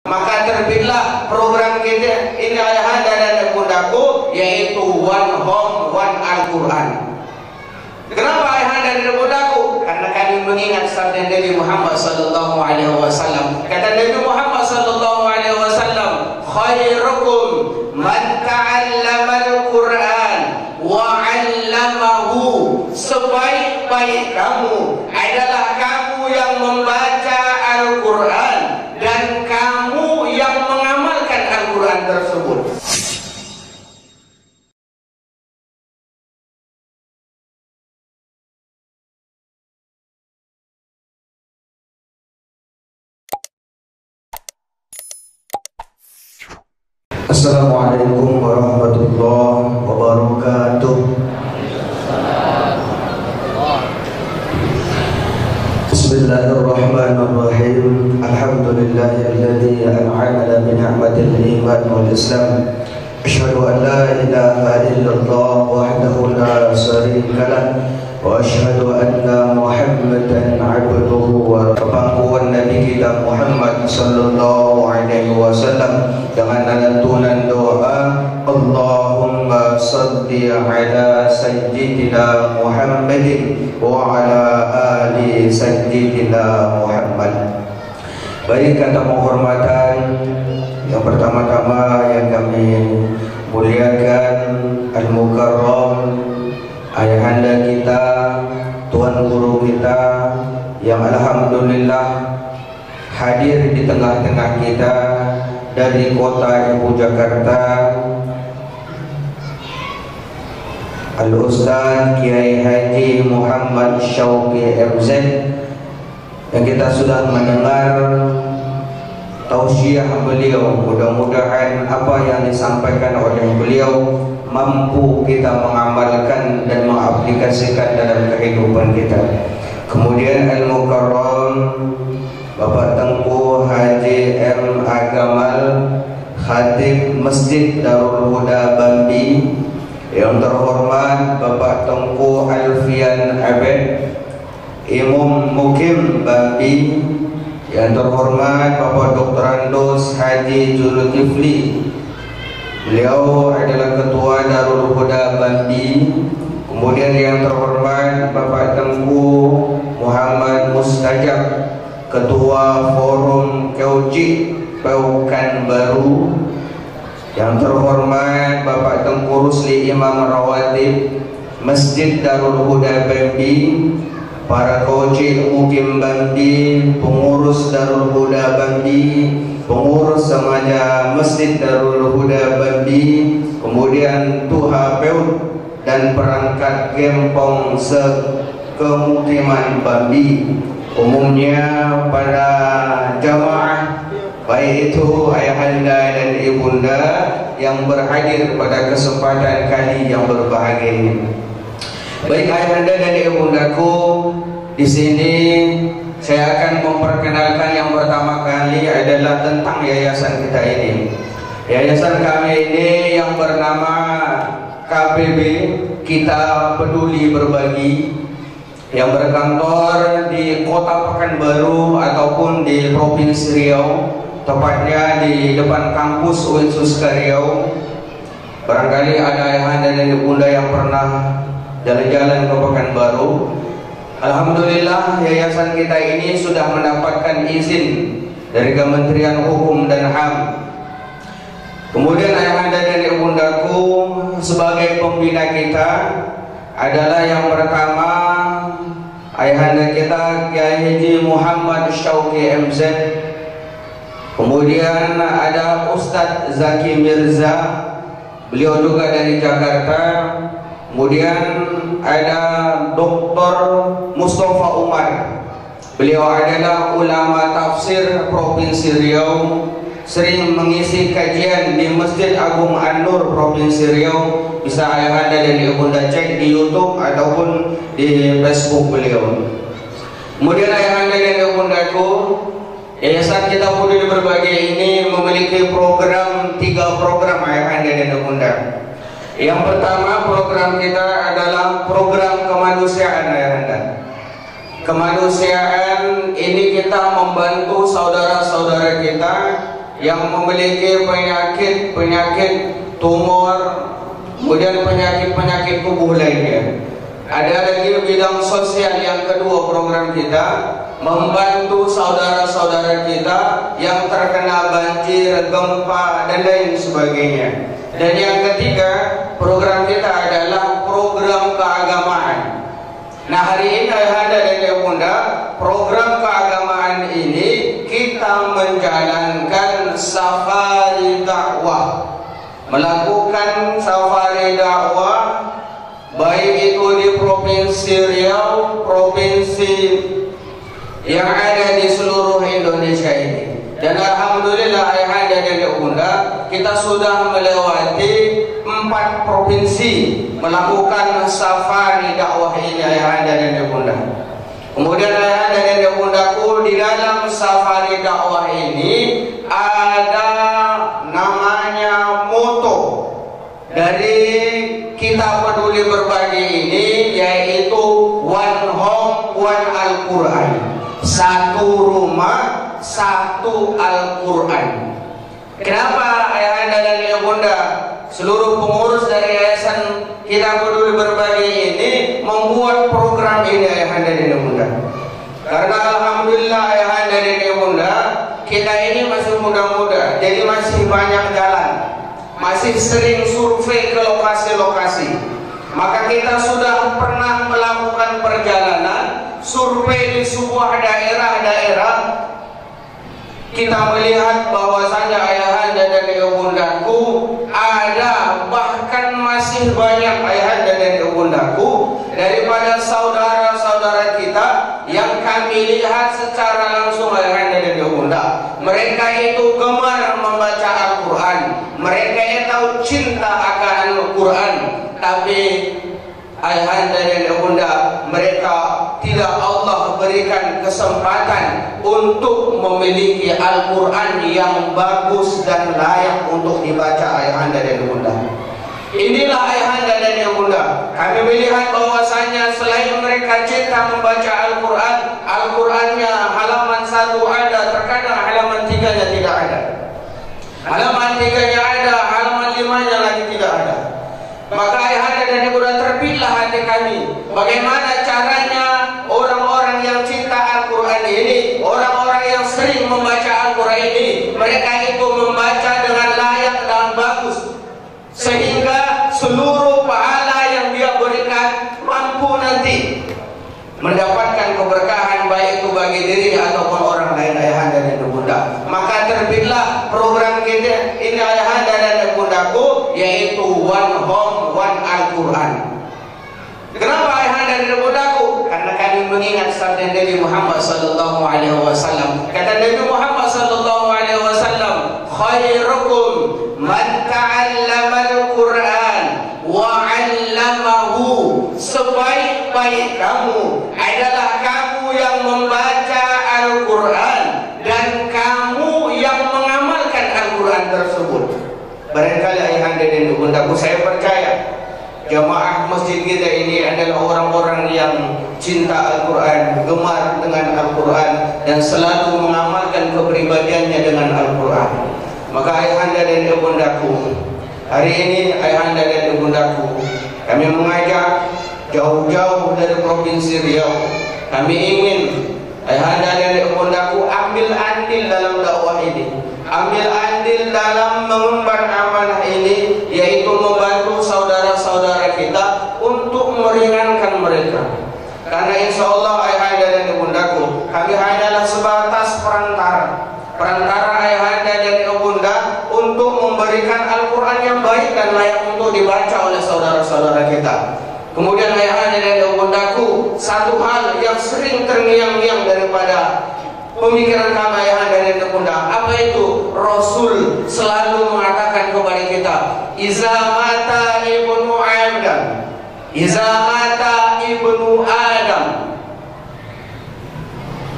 Maka terbitlah program kita ini ayahanda dan ibundaku, yaitu One Home One Al-Quran. Kenapa ayahanda dan ibundaku? Karena kami mengingat sabda Nabi Muhammad sallallahu alaihi wasallam. Kata Nabi Muhammad sallallahu alaihi wasallam, khairukum man ta'allama al-Quran wa 'allamahu. Sebaik-baik kamu adalah kamu yang membaca Al-Quran dan kamu yang mengamalkan Al-Quran tersebut. Assalamualaikum warahmatullahi wabarakatuh. Bismillahirrahmanirrahim. Alhamdulillahilladzi an'amana bi ni'matil iman wal islam. Asyhadu an la ilaha illallah wahdahu la syarika lah wa asyhadu anna Muhammadan 'abduhu wa rasuluhu. Nabi kita Muhammad sallallahu alaihi wasallam dengan lantunan doa, Allahumma salli ala sayyidina Muhammadin wa ala ali sayyidina Muhammad. Baik, kata penghormatan yang pertama-tama yang kami muliakan Al-Mukarram, ayahanda kita, tuan guru kita yang alhamdulillah hadir di tengah-tengah kita dari kota Ibu Jakarta, Al-Ustaz Kiai Haji Muhammad Syauqi MZ, yang kita sudah mendengar tausiah beliau. Mudah-mudahan apa yang disampaikan oleh beliau mampu kita mengamalkan dan mengaplikasikan dalam kehidupan kita. Kemudian Al-Mukarram Bapak Tengku Haji M. Agamal, Khatib Masjid Darul Huda Bambi. Yang terhormat Bapak Tengku Alfian Abed, Imam Mukim Bambi. Yang terhormat Bapak Dr. Andos Haji Zulkifli, beliau adalah Ketua Darul Huda Bambi. Kemudian yang terhormat Bapak Tengku Muhammad Mustajab, Ketua Forum Kauji Pekanbaru. Yang terhormat Bapak Tengku Rusli Imam Rawatib Masjid Darul Huda Bambi, para kauji Mukim Bambi, pengurus Darul Huda Bambi, pengurus semuanya Masjid Darul Huda Bambi, kemudian Tuha Peut dan perangkat Gempong sekemukiman Bambi, umumnya para jamaah, baik itu ayahanda dan ibunda yang berhadir pada kesempatan kali yang berbahagia ini. Baik ayahanda dan ibundaku, di sini saya akan memperkenalkan yang pertama kali adalah tentang yayasan kita ini. Yayasan kami ini yang bernama KPB, Kita Peduli Berbagi, yang berkantor di Kota Pekanbaru ataupun di Provinsi Riau, tepatnya di depan kampus Uinsus Riau. Barangkali ada ayahanda dan ibunda yang pernah jalan-jalan ke Pekanbaru. Alhamdulillah, yayasan kita ini sudah mendapatkan izin dari Kementerian Hukum dan HAM. Kemudian ayahanda dan ibundaku, sebagai pembina kita adalah yang pertama ayahanda kita Kiai Haji Muhammad Syauqi MZ. Kemudian ada Ustadz Zaki Mirza, beliau juga dari Jakarta. Kemudian ada Dr. Mustafa Umar, beliau adalah ulama tafsir Provinsi Riau, sering mengisi kajian di Masjid Agung An-Nur Provinsi Riau. Bisa ayahanda dan ibunda cek di YouTube ataupun di Facebook beliau. Kemudian ayahanda dan ibundaku, yayasan Kita Peduli Berbagi ini memiliki program, 3 program ayahanda dan ibunda. Yang pertama, program kita adalah program kemanusiaan ayahanda. Kemanusiaan ini kita membantu saudara-saudara kita yang memiliki penyakit tumor, kemudian penyakit tubuh lainnya. Ada lagi bidang sosial yang kedua program kita, membantu saudara-saudara kita yang terkena banjir, gempa dan lain sebagainya. Dan yang ketiga, program kita adalah program keagamaan. Nah, hari ini ayahanda dan ibunda, program keagamaan ini kita menjalankan safari dakwah, melakukan safari dakwah baik itu di Provinsi Riau, provinsi yang ada di seluruh Indonesia ini. Dan alhamdulillah ayahanda dan ibunda, kita sudah melewati 4 provinsi melakukan safari dakwah ini ayahanda dan ibunda. Kemudian ayahanda dan ibundaku, di dalam safari dakwah ini ada namanya moto dari kita peduli berbagi ini, yaitu One Home One Al-Quran, satu rumah satu Al-Quran. Kenapa ayahanda dan ibunda, seluruh pengurus dari Yayasan Kita Peduli Berbagi ini membuat program ini ayahanda dan ibunda? Karena alhamdulillah ayahanda dan ibunda, kita ini masih muda-muda, jadi masih banyak jalan, masih sering survei ke lokasi-lokasi. Maka kita sudah pernah melakukan perjalanan survei di sebuah daerah-daerah. Kita melihat bahwasanya ayahanda dan ibundaku, ada bahkan masih banyak ayahanda dan ibundaku daripada saudara-saudara kita yang kami lihat secara langsung ayahanda dan ibunda. Mereka itu gemar membaca Al-Quran, mereka itu tahu cinta akan Al-Quran, tapi ayahanda dan ibunda, mereka tidak Allah berikan kesempatan untuk memiliki Al-Quran yang bagus dan layak untuk dibaca ayahanda dan ibunda. Inilah ayahanda dan ibunda, kami melihat bahwasanya selain mereka cinta membaca Al-Quran, Al-Qurannya halaman 1 ada, terkadang halaman 3-nya tidak ada, halaman 3-nya ada, halaman 5-nya lagi tidak ada. Maka ayahanda dan ibunda, terpilih hati kami, bagaimana caranya orang-orang yang cinta Al-Quran ini, orang-orang yang sering membaca Al-Quran ini, mereka itu membaca dengan layak dan bagus, sehingga seluruh pahala yang dia berikan mampu nanti mendapatkan keberkahan, baik itu bagi diri ataupun orang lain ayahanda dan ibunda. Maka terbitlah program kita ini ayahanda dan ibundaku, yaitu One Home One Al-Quran. Kenapa ayahanda dan ibundaku? Karena kami mengingat sabda Nabi Muhammad sallallahu alaihi wasallam. Kata Nabi Muhammad sallallahu alaihi wasallam, khairukum man ta'allama al-Quran wa 'allamahu. Sebaik-baik kamu adalah kamu yang membaca Al-Quran dan kamu yang mengamalkan Al-Quran tersebut. Barangkali ayahanda dan ibundaku, saya percaya jamaah masjid kita ini adalah orang-orang yang cinta Al-Quran, gemar dengan Al-Quran, dan selalu mengamalkan kepribadiannya dengan Al-Quran. Maka ayahanda dan ibundaku, hari ini ayahanda dan ibundaku, kami mengajak jauh-jauh dari Provinsi Riau. Kami ingin ayahanda dan ibundaku ambil andil dalam dakwah ini, ambil andil dalam mengemban amanah ini, yaitu membantu saudara-saudara kita untuk meringankan mereka. Karena insya Allah ayahanda dan ibundaku, kami hanyalah sebatas perantara ayahanda dan ibunda untuk memberikan Al-Quran yang baik dan layak untuk dibaca oleh saudara-saudara kita. Kemudian ayahanda dan ibundaku, satu hal yang sering terngiang-ngiang daripada pemikiran kami ayahanda dan ibunda, apa itu? Rasul selalu mengatakan kepada kita, iza mata ibnu Adam, iza mata ibnu Adam.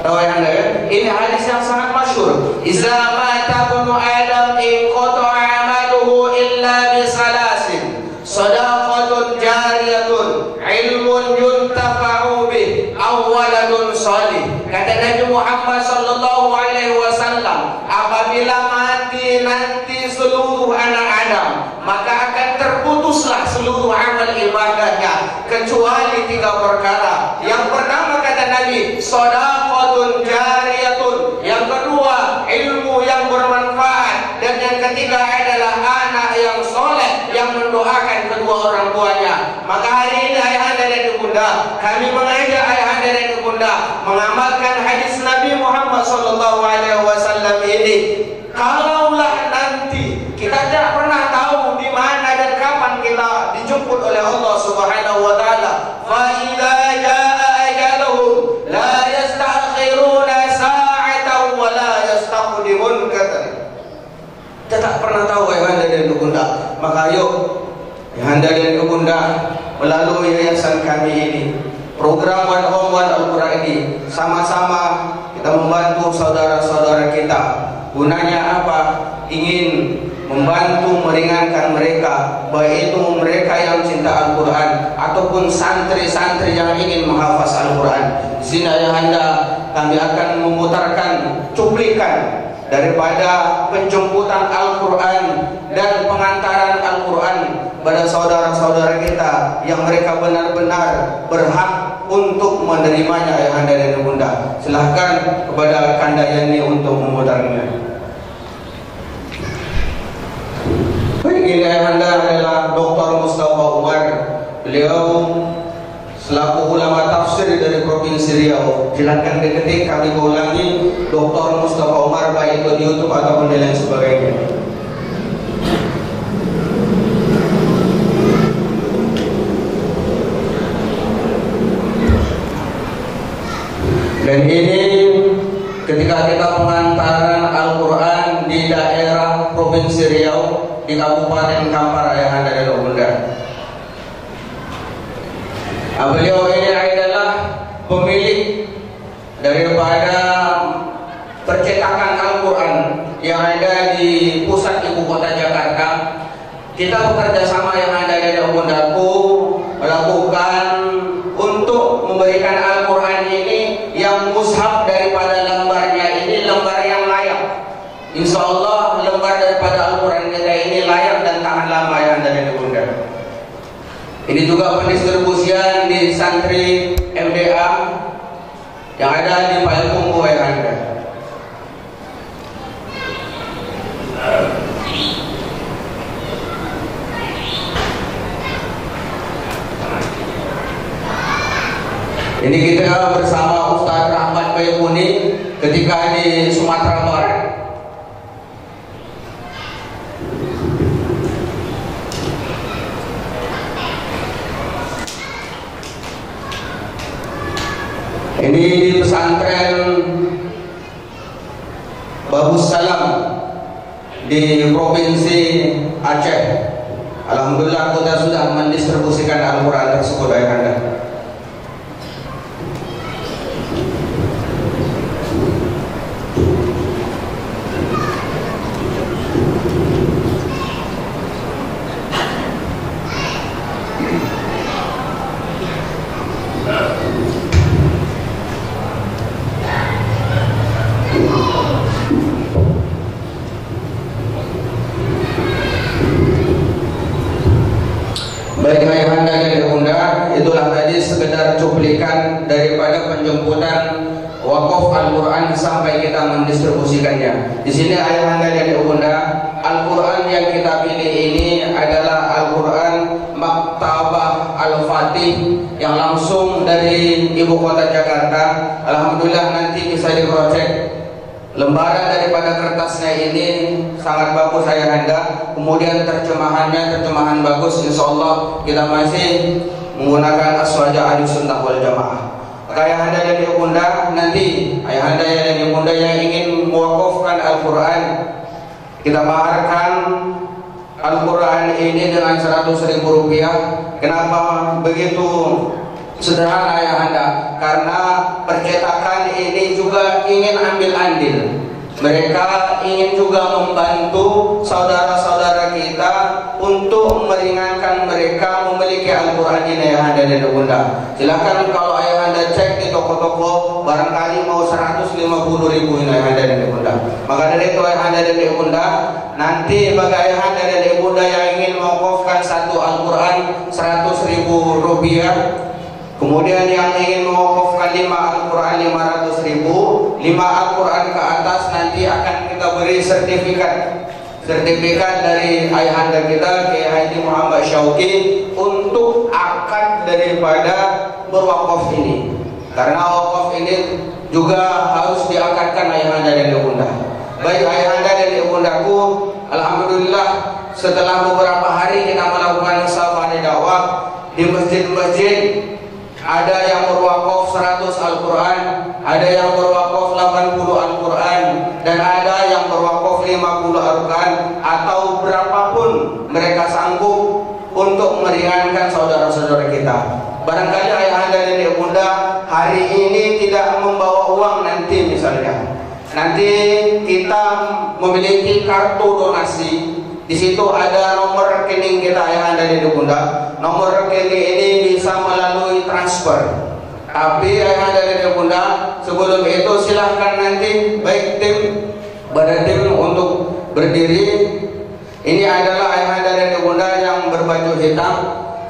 Tahu ayahanda ya? Ini hadis yang sangat masyhur. Iza mata ibnu Adam in qata'a amaluhu illa bi salasin, sadaqatun jariyatun, ilmun yuntafa'u bih, awaladun salih. Kata Nabi Muhammad sallallahu alaihi wasallam, apabila mati mati nanti seluruh anak Adam, maka akan terputuslah seluruh amal ibadahnya kecuali 3 perkara. Yang pertama kata Nabi, shadaqatun jariyatun. Yang kedua, ilmu yang bermanfaat. Dan yang ketiga adalah anak yang soleh yang mendoakan kedua orang tuanya. Maka hari ini ayahanda dan ibunda, kami mengajak ayahanda dan ibunda mengamalkan hadis Nabi Muhammad SAW ini. Kalaulah nanti kita tidak pernah tahu di mana dan kapan kita dijemput oleh Allah Subhanahu wa taala. Fa idza jaa ajaluhum la yastakhiruna sa'atan wa la yastaqdimun kata. Kita tak pernah tahu ayahanda dan ibunda. Maka ayo ayahanda dan ibunda melalui yayasan kami ini, program One Home One Al-Quran ini, sama-sama kita membantu saudara-saudara kita. Gunanya apa? Ingin membantu meringankan mereka, baik itu mereka yang cinta Al-Quran ataupun santri-santri yang ingin menghafaz Al-Quran. Di sini ayahanda kami akan memutarkan cuplikan daripada penjemputan Al-Quran dan pengantaran Al-Quran pada saudara-saudara kita yang mereka benar-benar berhak untuk menerimanya ayahanda dan ibunda. Silahkan kepada Kandayani untuk memutarnya. Ini ayahanda adalah Dr. Mustafa Umar. Beliau selaku ulama tafsir dari Provinsi Riau. Silakan diketik, kami ulangi, Dr. Mustafa Umar, baik itu di YouTube ataupun di lain sebagainya. Dan ini ketika kita pengantaran Al-Quran di daerah Provinsi Riau, di Kabupaten Kampar ayahanda dan ibunda. Beliau ini adalah pemilik daripada percetakan Al-Quran yang ada di pusat ibu kota Jakarta. Kita bekerja sama yang ada di ibundaku melakukan untuk memberikan Al-Quran ini yang mushaf daripada lembarnya ini lembar yang layak. Insya Allah lembar daripada Al-Quran kita ini layak dan tahan lama yang ada di ibunda. Ini juga pendistribusian di santri MDA yang ada di Payakumbuh ayahanda. Ini kita bersama Ustaz Rahmat Baykuni ketika di Sumatera Barat. Ini di pesantren Babus Salam di Provinsi Aceh. Alhamdulillah kita sudah mendistribusikan Al-Quran tersebut ayahanda. Baik ayahanda dan ibunda, itulah tadi sekedar cuplikan daripada penjemputan wakaf Al-Quran sampai kita mendistribusikannya. Di sini ayahanda dan ibunda, Al-Quran yang kita pilih ini adalah Al-Quran Maktabah Al-Fatih yang langsung dari ibu kota Jakarta. Alhamdulillah nanti bisa diprojek. Lembaran daripada kertasnya ini sangat bagus ayahanda. Kemudian terjemahan bagus. Insya Allah kita masih menggunakan aswaja Ahlussunnah wal Jamaah. Maka ayahanda dan ibunda, nanti ayahanda dan ibunda yang ingin mewakafkan Al-Quran, kita maharkan Al-Quran ini dengan 100.000 rupiah. Kenapa begitu sederhana ayahanda? Karena percetakan ini juga ingin ambil andil. Mereka ingin juga membantu saudara-saudara kita untuk meringankan mereka, memiliki Al-Quran ini ayahanda dan ibunda. Silakan kalau ayahanda cek di toko-toko, barangkali mau 150.000 ini ayahanda dan ibunda. Maka dari itu ayahanda dan ibunda, nanti bagi ayahanda dan ibunda yang ingin mewakafkan satu Al-Quran 100.000 rupiah, kemudian yang ingin mewakafkan 5 Al-Quran 500.000, 5 Al-Quran ke atas nanti akan kita beri sertifikat dari ayahanda kita Kiai Haji Muhammad Syauqi untuk akad daripada berwakaf ini. Karena wakaf ini juga harus diakadkan ayahanda dan ibunda. Baik ayahanda dan ibundaku, alhamdulillah setelah beberapa hari kita melakukan safari dakwah di masjid-masjid, ada yang berwakaf 100 Al-Quran, ada yang berwakaf 80 Al-Quran, dan ada yang berwakaf 50 Al-Quran, atau berapapun mereka sanggup untuk meringankan saudara-saudara kita. Barangkali ayahanda dan ibunda hari ini tidak membawa uang, nanti misalnya nanti kita memiliki kartu donasi. Di situ ada nomor rekening kita ayahanda dan ibunda. Nomor rekening ini bisa melalui transfer. Tapi ayahanda dan ibunda, sebelum itu silahkan nanti baik tim tim untuk berdiri. Ini adalah ayahanda dan ibunda yang berbaju hitam,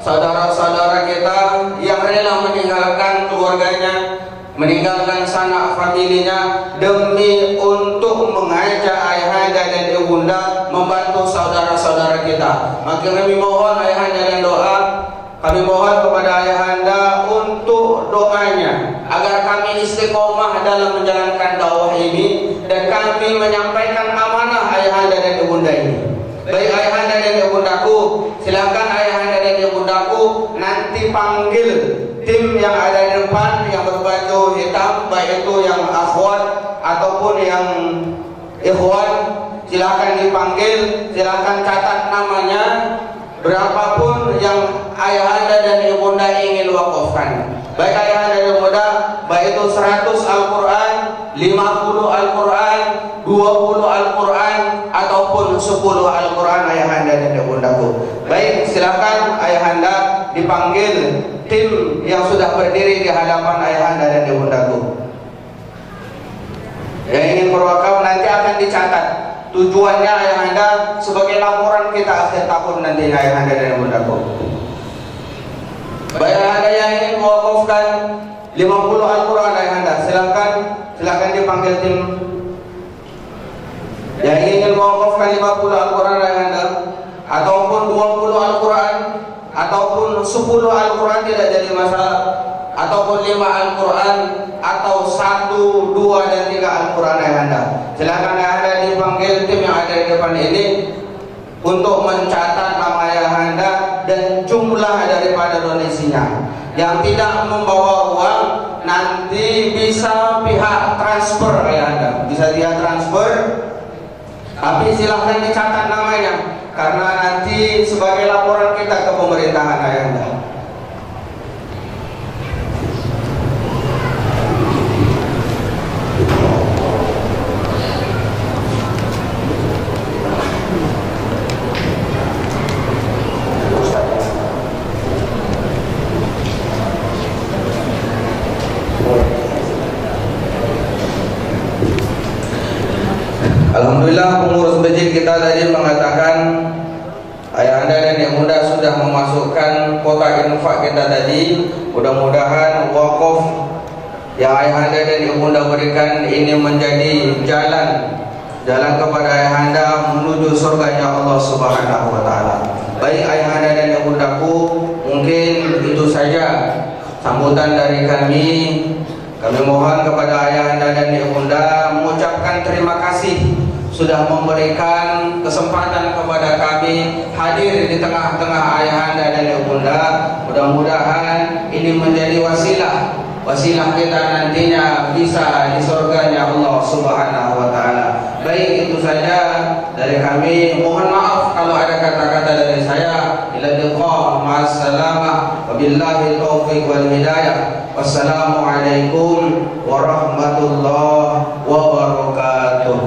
saudara-saudara kita yang rela meninggalkan keluarganya, meninggalkan sanak familinya demi untuk mengajak ayahanda dan ibunda membantu saudara-saudara kita. Maka kami mohon ayahanda dan doa, kami mohon kepada ayahanda untuk doanya agar kami istiqomah dalam menjalankan dakwah ini dan kami menyampaikan amanah ayahanda dan ibunda ini. Baik ayahanda dan ibundaku, silakan ayahanda dan ibundaku nanti panggil tim yang ada di depan yang berbaju hitam, baik itu yang akhwat ataupun yang ikhwan, silakan dipanggil, silakan catat namanya, berapapun yang ayahanda dan ibunda ingin wakafkan. Baik ayahanda dan ibunda, baik itu 100 Al-Quran, 50 Al-Quran, 20 Al-Quran, ataupun 10 Al-Quran ayahanda dan ibundaku. Baik, silakan ayahanda dipanggil tim yang sudah berdiri di hadapan ayahanda dan ibundaku. Yang ingin berwakaf nanti akan dicatat. Tujuannya ayahanda sebagai laporan kita akhir tahun nanti ayahanda dan ibundaku. Baik ayahanda yang ingin mewakafkan 50 Al-Quran ayahanda, silakan dipanggil tim. Yang ingin mewakafkan 50 Al-Quran ayahanda, ataupun 20 Al-Quran, ataupun 10 Al-Quran tidak jadi masalah, ataupun 5 Al-Quran, atau 1, 2, dan 3 Al-Quran ayahanda. Silakan ayahanda dipanggil tim yang ada di depan ini untuk mencatat nama ayahanda dan jumlah daripada donasinya. Yang tidak membawa uang nanti bisa pihak transfer ayahanda, bisa dia transfer, tapi silahkan dicatat namanya karena nanti sebagai laporan kita ke pemerintahan ayahanda. Alhamdulillah pengurus masjid kita tadi mengatakan ayahanda dan ibunda sudah memasukkan kotak infak kita tadi. Mudah-mudahan wakaf yang ayahanda dan ibunda berikan ini menjadi jalan kepada ayahanda menuju surganya Allah Subhanahu wa taala. Baik ayahanda dan ibundaku, mungkin itu saja sambutan dari kami. Kami mohon kepada ayahanda dan ibunda mengucapkan terima kasih sudah memberikan kesempatan kepada kami hadir di tengah-tengah ayahanda dan ibunda. Mudah-mudahan ini menjadi wasilah kita nantinya bisa di surganya Allah Subhanahu wa taala. Baik, itu saja dari kami. Mohon maaf kalau ada kata-kata dari saya. Ila liqa, ma'assalamah, wabillahi taufiq wal hidayah. Wassalamualaikum warahmatullahi wabarakatuh.